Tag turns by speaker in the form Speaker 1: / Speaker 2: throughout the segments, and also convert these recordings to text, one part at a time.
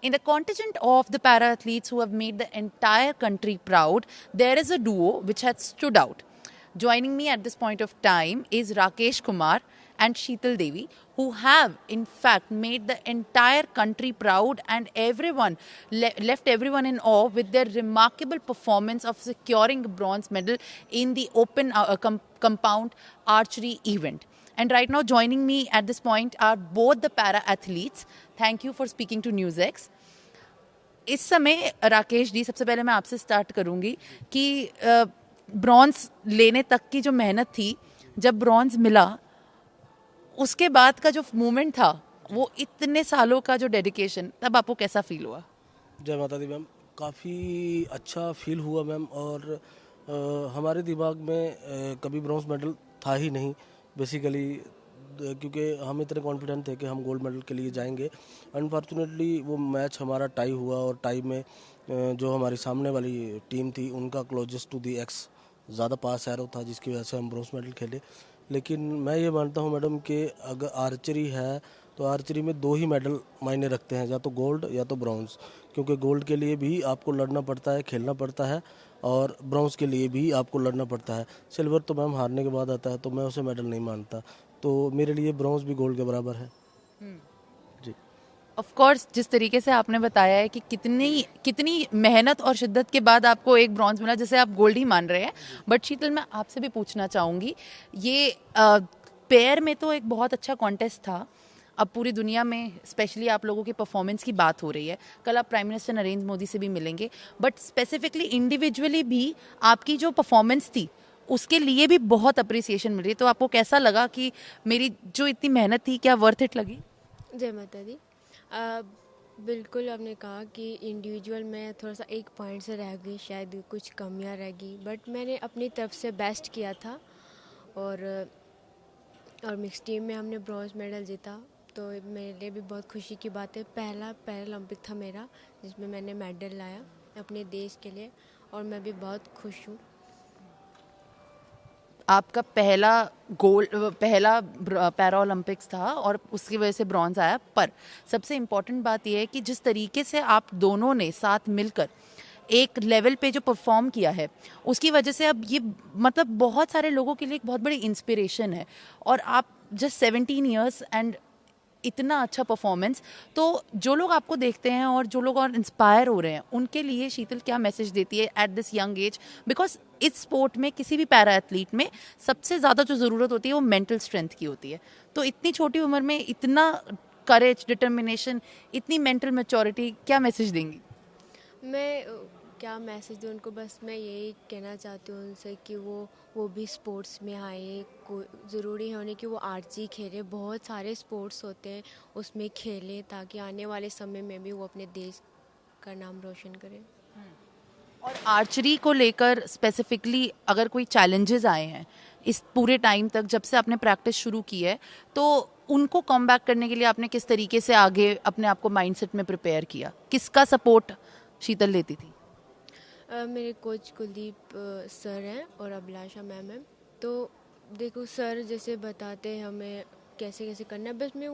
Speaker 1: In the contingent of the para athletes who have made the entire country proud, there is a duo which has stood out. Joining me at this point of time is Rakesh Kumar and Sheetal Devi, who have in fact made the entire country proud and everyone left everyone in awe with their remarkable performance of securing a bronze medal in the open compound archery event. And right now joining me at this point are both the para athletes. Thank you for speaking to NewsX. इस समय राकेश जी, सबसे पहले मैं आपसे start करूंगी कि bronze लेने तक की जो मेहनत थी, जब ब्रॉन्ज मिला उसके बाद का जो मूवमेंट था, वो इतने सालों का जो डेडिकेशन, तब आपको कैसा फील हुआ?
Speaker 2: जय माता दी मैम, काफ़ी अच्छा फील हुआ मैम। और हमारे दिमाग में कभी ब्रॉन्ज मेडल था ही नहीं बेसिकली, क्योंकि हम इतने कॉन्फिडेंट थे कि हम गोल्ड मेडल के लिए जाएंगे। अनफॉर्चुनेटली वो मैच हमारा टाई हुआ और टाई में जो हमारी सामने वाली टीम थी उनका क्लोजेस्ट टू दी एक्स ज़्यादा पास एरो था, जिसकी वजह से हम ब्रॉन्ज मेडल खेले। लेकिन मैं ये मानता हूँ मैडम कि अगर आर्चरी है तो आर्चरी में दो ही मेडल मायने रखते हैं, या तो गोल्ड या तो ब्रॉन्ज। क्योंकि गोल्ड के लिए भी आपको लड़ना पड़ता है, खेलना पड़ता है, और ब्रॉन्ज के लिए भी आपको लड़ना पड़ता है। सिल्वर तो मैम हारने के बाद आता है, तो मैं उसे मेडल नहीं मानता। तो मेरे लिए ब्रॉन्ज भी गोल्ड के बराबर है जी।
Speaker 1: ऑफ कोर्स, जिस तरीके से आपने बताया है कि कितनी कितनी मेहनत और शिद्दत के बाद आपको एक ब्रॉन्ज मिला, जैसे आप गोल्ड ही मान रहे हैं। बट शीतल, मैं आपसे भी पूछना चाहूँगी, ये पेयर में तो एक बहुत अच्छा कॉन्टेस्ट था। अब पूरी दुनिया में स्पेशली आप लोगों की परफॉर्मेंस की बात हो रही है। कल आप प्राइम मिनिस्टर नरेंद्र मोदी से भी मिलेंगे, बट स्पेसिफिकली इंडिविजुअली भी आपकी जो परफॉर्मेंस थी उसके लिए भी बहुत अप्रिसिएशन मिल रही है। तो आपको कैसा लगा कि मेरी जो इतनी मेहनत थी, क्या वर्थ इट लगी?
Speaker 3: जय माता दी। बिल्कुल आपने कहा कि इंडिविजुअल में थोड़ा सा एक पॉइंट से रह गई, शायद कुछ कमियां रह गई, बट मैंने अपनी तरफ से बेस्ट किया था। और मिक्स टीम में हमने ब्रॉन्ज मेडल जीता, तो मेरे लिए भी बहुत खुशी की बात है। पहला पैरालंपिक था मेरा जिसमें मैंने मेडल लाया अपने देश के लिए, और मैं भी बहुत खुश हूँ।
Speaker 1: आपका पहला पैरा ओलंपिक्स था और उसकी वजह से ब्रॉन्ज आया। पर सबसे इम्पॉर्टेंट बात यह है कि जिस तरीके से आप दोनों ने साथ मिलकर एक लेवल पे जो परफॉर्म किया है, उसकी वजह से अब ये मतलब बहुत सारे लोगों के लिए एक बहुत बड़ी इंस्पिरेशन है। और आप जस्ट 17 ईयर्स एंड इतना अच्छा परफॉर्मेंस, तो जो लोग आपको देखते हैं और जो लोग और इंस्पायर हो रहे हैं, उनके लिए शीतल क्या मैसेज देती है at this young age? Because इस स्पोर्ट में, किसी भी पैरा एथलीट में सबसे ज़्यादा जो ज़रूरत होती है वो मेंटल स्ट्रेंथ की होती है। तो इतनी छोटी उम्र में इतना करेज, डिटर्मिनेशन, इतनी मेंटल मैच्योरिटी, क्या मैसेज देंगी?
Speaker 3: मैं क्या मैसेज दूँ उनको? बस मैं यही कहना चाहती हूँ उनसे कि वो भी स्पोर्ट्स में आए। ज़रूरी है उन्हें कि वो आर्चरी खेले, बहुत सारे स्पोर्ट्स होते हैं उसमें खेलें, ताकि आने वाले समय में भी वो अपने देश का नाम रोशन करें।
Speaker 1: और आर्चरी को लेकर स्पेसिफिकली अगर कोई चैलेंजेस आए हैं इस पूरे टाइम तक, जब से आपने प्रैक्टिस शुरू की है, तो उनको कम बैक करने के लिए आपने किस तरीके से आगे अपने आप को माइंडसेट में प्रिपेयर किया? किसका सपोर्ट शीतल लेती थी?
Speaker 3: मेरे कोच कुलदीप सर हैं और अभिलाषा मैम है। तो देखो, सर जैसे बताते हैं हमें कैसे कैसे करना है, बस मैं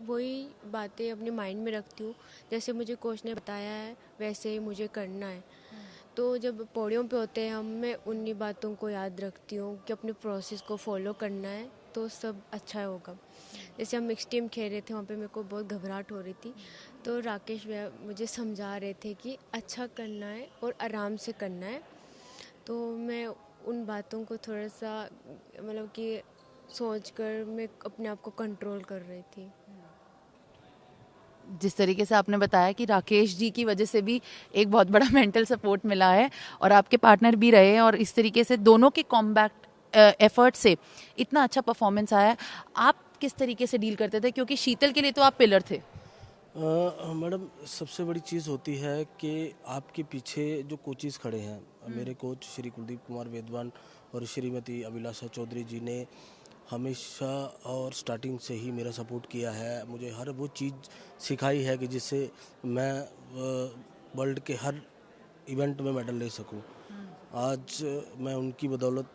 Speaker 3: वही बातें अपने माइंड में रखती हूँ। जैसे मुझे कोच ने बताया है वैसे ही मुझे करना है। तो जब पोडियम पे होते हैं हम, मैं उन्हीं बातों को याद रखती हूँ कि अपने प्रोसेस को फॉलो करना है, तो सब अच्छा होगा। जैसे हम मिक्स टीम खेल रहे थे, वहाँ पे मेरे को बहुत घबराहट हो रही थी, तो राकेश भैया मुझे समझा रहे थे कि अच्छा करना है और आराम से करना है। तो मैं उन बातों को थोड़ा सा मतलब कि सोचकर मैं अपने आप को कंट्रोल कर रही थी।
Speaker 1: जिस तरीके से आपने बताया कि राकेश जी की वजह से भी एक बहुत बड़ा मेंटल सपोर्ट मिला है और आपके पार्टनर भी रहे, और इस तरीके से दोनों के कॉम्बैक्ट एफर्ट से इतना अच्छा परफॉर्मेंस आया। आप किस तरीके से डील करते थे, क्योंकि शीतल के लिए तो आप पिलर थे?
Speaker 2: मैडम, सबसे बड़ी चीज़ होती है कि आपके पीछे जो कोचेस खड़े हैं, मेरे कोच श्री कुलदीप कुमार वेदवान और श्रीमती अभिलाषा चौधरी जी ने हमेशा और स्टार्टिंग से ही मेरा सपोर्ट किया है। मुझे हर वो चीज़ सिखाई है कि जिससे मैं वर्ल्ड के हर इवेंट में मेडल ले सकूं। आज मैं उनकी बदौलत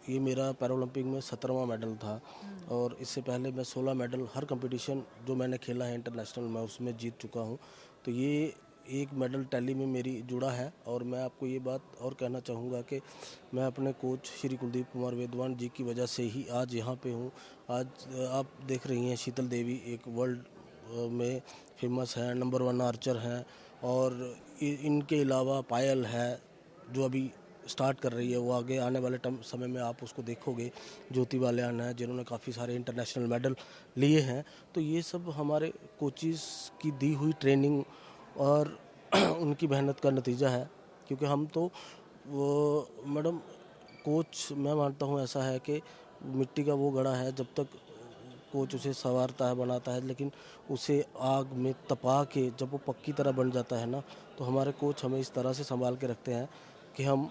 Speaker 2: ये मेरा पैरालंपिक में 17वां मेडल था और इससे पहले मैं 16 मेडल हर कंपटीशन जो मैंने खेला है इंटरनेशनल मैं उसमें जीत चुका हूँ। तो ये एक मेडल टैली में मेरी जुड़ा है और मैं आपको ये बात और कहना चाहूँगा कि मैं अपने कोच श्री कुलदीप कुमार वेदवान जी की वजह से ही आज यहाँ पे हूँ। आज आप देख रही हैं शीतल देवी एक वर्ल्ड में फेमस है, नंबर 1 आर्चर हैं और इनके अलावा पायल है जो अभी स्टार्ट कर रही है, वो आगे आने वाले समय में आप उसको देखोगे। ज्योति बालियान है जिन्होंने काफ़ी सारे इंटरनेशनल मेडल लिए हैं। तो ये सब हमारे कोचिज़ की दी हुई ट्रेनिंग और उनकी मेहनत का नतीजा है, क्योंकि हम तो वो मैडम कोच मैं मानता हूँ ऐसा है कि मिट्टी का वो घड़ा है, जब तक कोच उसे संवारता है बनाता है, लेकिन उसे आग में तपा के जब वो पक्की तरह बन जाता है ना, तो हमारे कोच हमें इस तरह से संभाल के रखते हैं कि हम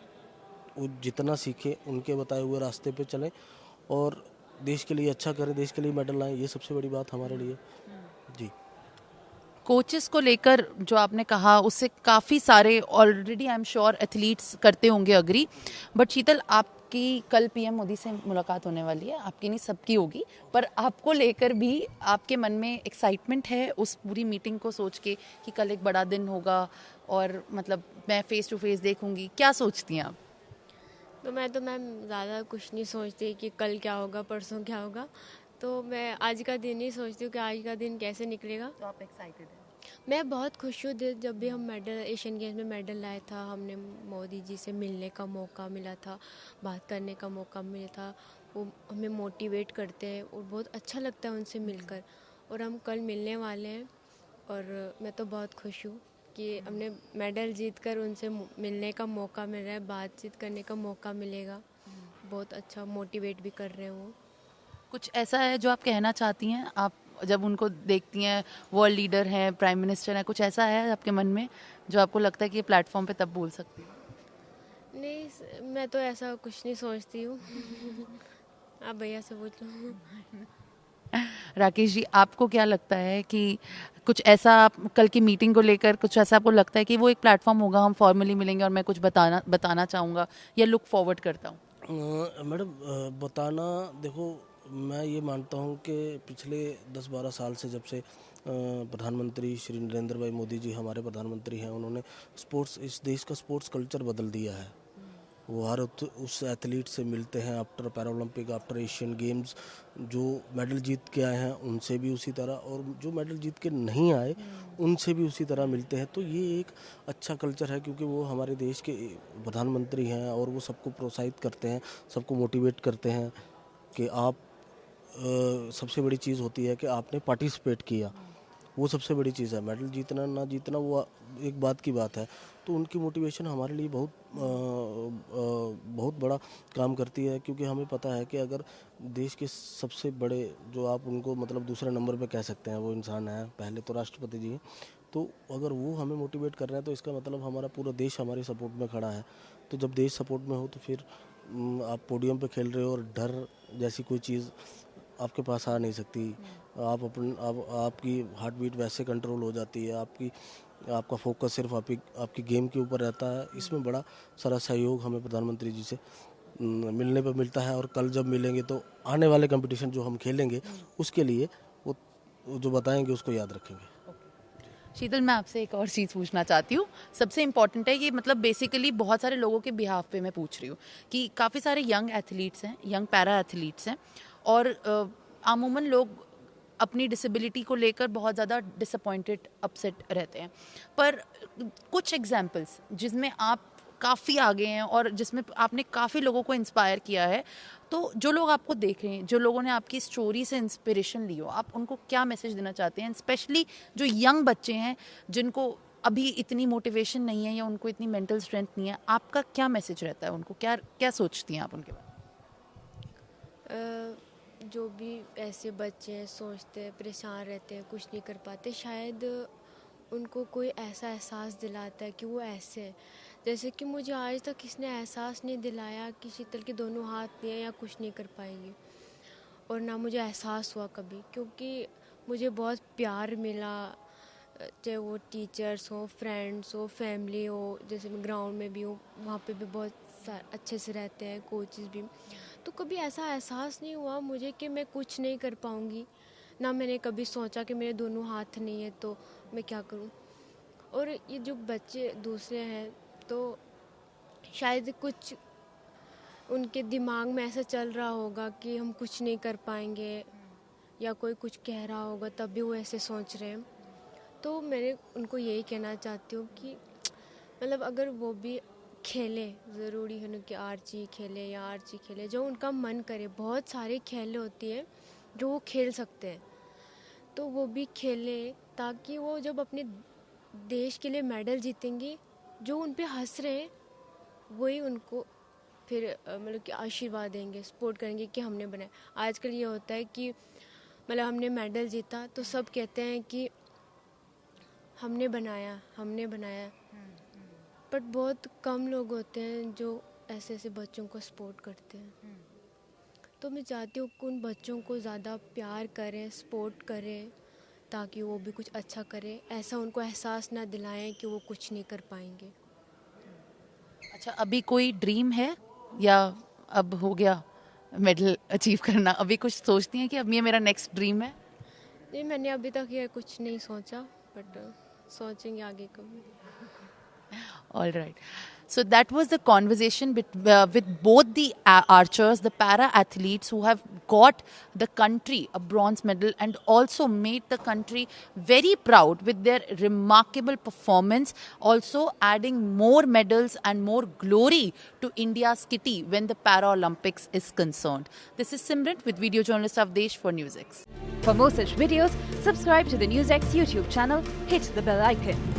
Speaker 2: वो जितना सीखें उनके बताए हुए रास्ते पे चलें और देश के लिए अच्छा करें, देश के लिए मेडल लाएं। ये सबसे बड़ी बात हमारे लिए जी।
Speaker 1: कोचेस को लेकर जो आपने कहा उससे काफ़ी सारे already I am sure athletes करते होंगे अग्री, बट शीतल आपकी कल पीएम मोदी से मुलाकात होने वाली है, आपकी नहीं सबकी होगी, पर आपको लेकर भी आपके मन में एक्साइटमेंट है उस पूरी मीटिंग को सोच के कि कल एक बड़ा दिन होगा और मतलब मैं फेस टू फेस देखूंगी, क्या सोचती हैं आप?
Speaker 3: तो मैम ज़्यादा कुछ नहीं सोचती कि कल क्या होगा परसों क्या होगा, तो मैं आज का दिन ही सोचती हूँ कि आज का दिन कैसे निकलेगा।
Speaker 1: तो आप एक्साइटेड हैं?
Speaker 3: मैं बहुत खुश हूँ जब भी हम मेडल एशियन गेम्स में मेडल लाया था, हमने मोदी जी से मिलने का मौका मिला था, बात करने का मौका मिला था। वो हमें मोटिवेट करते हैं और बहुत अच्छा लगता है उनसे मिलकर, और हम कल मिलने वाले हैं और मैं तो बहुत खुश हूँ कि हमने मेडल जीत कर उनसे मिलने का मौका मिल रहा है, बातचीत करने का मौका मिलेगा। बहुत अच्छा मोटिवेट भी कर रहे हैं वो।
Speaker 1: कुछ ऐसा है जो आप कहना चाहती हैं, आप जब उनको देखती हैं, वर्ल्ड लीडर हैं, प्राइम मिनिस्टर हैं, कुछ ऐसा है आपके मन में जो आपको लगता है कि ये प्लेटफॉर्म पे तब बोल सकती हैं?
Speaker 3: नहीं, मैं तो ऐसा कुछ नहीं सोचती हूँ। आप भैया से पूछ लो।
Speaker 1: राकेश जी, आपको क्या लगता है कि कुछ ऐसा कल की मीटिंग को लेकर कुछ ऐसा आपको लगता है कि वो एक प्लेटफॉर्म होगा, हम फॉर्मली मिलेंगे और मैं कुछ बताना चाहूँगा या लुक फॉरवर्ड करता हूँ?
Speaker 2: मैडम बताना देखो, मैं ये मानता हूँ कि पिछले 10-12 साल से जब से प्रधानमंत्री श्री नरेंद्र भाई मोदी जी हमारे प्रधानमंत्री हैं, उन्होंने स्पोर्ट्स इस देश का स्पोर्ट्स कल्चर बदल दिया है। वो हर उस एथलीट से मिलते हैं after Paralympic, after Asian games, जो मेडल जीत के आए हैं उनसे भी उसी तरह, और जो मेडल जीत के नहीं आए उनसे भी उसी तरह मिलते हैं। तो ये एक अच्छा कल्चर है, क्योंकि वो हमारे देश के प्रधानमंत्री हैं और वो सबको प्रोत्साहित करते हैं, सबको मोटिवेट करते हैं कि आप सबसे बड़ी चीज़ होती है कि आपने पार्टिसिपेट किया, वो सबसे बड़ी चीज़ है। मेडल जीतना ना जीतना वो एक बात की बात है। तो उनकी मोटिवेशन हमारे लिए बहुत बड़ा काम करती है, क्योंकि हमें पता है कि अगर देश के सबसे बड़े जो आप उनको मतलब दूसरे नंबर पे कह सकते हैं वो इंसान है, पहले तो राष्ट्रपति जी हैं, तो अगर वो हमें मोटिवेट कर रहे हैं तो इसका मतलब हमारा पूरा देश हमारे सपोर्ट में खड़ा है। तो जब देश सपोर्ट में हो तो फिर आप पोडियम पे खेल रहे हो और डर जैसी कोई चीज़ आपके पास आ नहीं सकती। आपकी हार्ट बीट वैसे कंट्रोल हो जाती है, आपका फोकस सिर्फ आपकी गेम के ऊपर रहता है। इसमें बड़ा सारा सहयोग हमें प्रधानमंत्री जी से मिलने पर मिलता है, और कल जब मिलेंगे तो आने वाले कंपटीशन जो हम खेलेंगे उसके लिए वो जो बताएंगे उसको याद रखेंगे।
Speaker 1: शीतल, मैं आपसे एक और चीज़ पूछना चाहती हूँ, सबसे इम्पॉर्टेंट है, ये मतलब बेसिकली बहुत सारे लोगों के बिहाफ पे मैं पूछ रही हूँ कि काफ़ी सारे यंग एथलीट्स हैं, यंग पैरा एथलीट्स हैं, और आमूमन लोग अपनी डिसेबिलिटी को लेकर बहुत ज़्यादा डिसअपॉइंटेड, अपसेट रहते हैं, पर कुछ एग्जांपल्स जिसमें आप काफ़ी आगे हैं और जिसमें आपने काफ़ी लोगों को इंस्पायर किया है, तो जो लोग आपको देख रहे हैं, जो लोगों ने आपकी स्टोरी से इंस्पिरेशन ली हो, आप उनको क्या मैसेज देना चाहते हैं, स्पेशली जो यंग बच्चे हैं जिनको अभी इतनी मोटिवेशन नहीं है या उनको इतनी मेंटल स्ट्रेंथ नहीं है, आपका क्या मैसेज रहता है उनको, क्या क्या सोचती हैं आप उनके बारे में?
Speaker 3: जो भी ऐसे बच्चे हैं सोचते हैं, परेशान रहते हैं, कुछ नहीं कर पाते, शायद उनको कोई ऐसा एहसास दिलाता है कि वो ऐसे हैं। जैसे कि मुझे आज तक किसने एहसास नहीं दिलाया कि शीतल के दोनों हाथ नहीं है या कुछ नहीं कर पाएगी, और ना मुझे एहसास हुआ कभी, क्योंकि मुझे बहुत प्यार मिला, चाहे वो टीचर्स हो, फ्रेंड्स हो, फैमिली हो, जैसे मैं ग्राउंड में भी हूँ वहाँ पे भी बहुत अच्छे से रहते हैं कोचेस भी। तो कभी ऐसा एहसास नहीं हुआ मुझे कि मैं कुछ नहीं कर पाऊँगी, ना मैंने कभी सोचा कि मेरे दोनों हाथ नहीं है तो मैं क्या करूँ। और ये जो बच्चे दूसरे हैं तो शायद कुछ उनके दिमाग में ऐसा चल रहा होगा कि हम कुछ नहीं कर पाएंगे, या कोई कुछ कह रहा होगा तब भी वो ऐसे सोच रहे हैं। तो मैं उनको यही कहना चाहती हूँ कि मतलब अगर वो भी खेले, ज़रूरी है ना कि आर्ची खेले या आर्ची खेले, जो उनका मन करे। बहुत सारे खेल होती है जो वो खेल सकते हैं, तो वो भी खेले, ताकि वो जब अपने देश के लिए मेडल जीतेंगे, जो उन पे हंस रहे हैं वही उनको फिर मतलब कि आशीर्वाद देंगे, सपोर्ट करेंगे कि हमने बनाया। आजकल ये होता है कि मतलब हमने मेडल जीता तो सब कहते हैं कि हमने बनाया, बट बहुत कम लोग होते हैं जो ऐसे ऐसे बच्चों को सपोर्ट करते हैं। तो मैं चाहती हूँ कि उन बच्चों को ज़्यादा प्यार करें, सपोर्ट करें, ताकि वो भी कुछ अच्छा करें। ऐसा उनको एहसास ना दिलाएं कि वो कुछ नहीं कर पाएंगे।
Speaker 1: अच्छा, अभी कोई ड्रीम है या अब हो गया मेडल अचीव करना? अभी कुछ सोचती हैं कि अब ये मेरा नेक्स्ट ड्रीम है?
Speaker 3: नहीं, मैंने अभी तक ये कुछ नहीं सोचा, बट सोचेंगे आगे कभी।
Speaker 1: All right. So that was the conversation with both the archers, the para athletes who have got the country a bronze medal and also made the country very proud with their remarkable performance, also adding more medals and more glory to India's kitty when the Paralympics is concerned. This is Simran with video journalist Avdesh for NewsX.
Speaker 4: For more such videos, subscribe to the NewsX YouTube channel, hit the bell icon.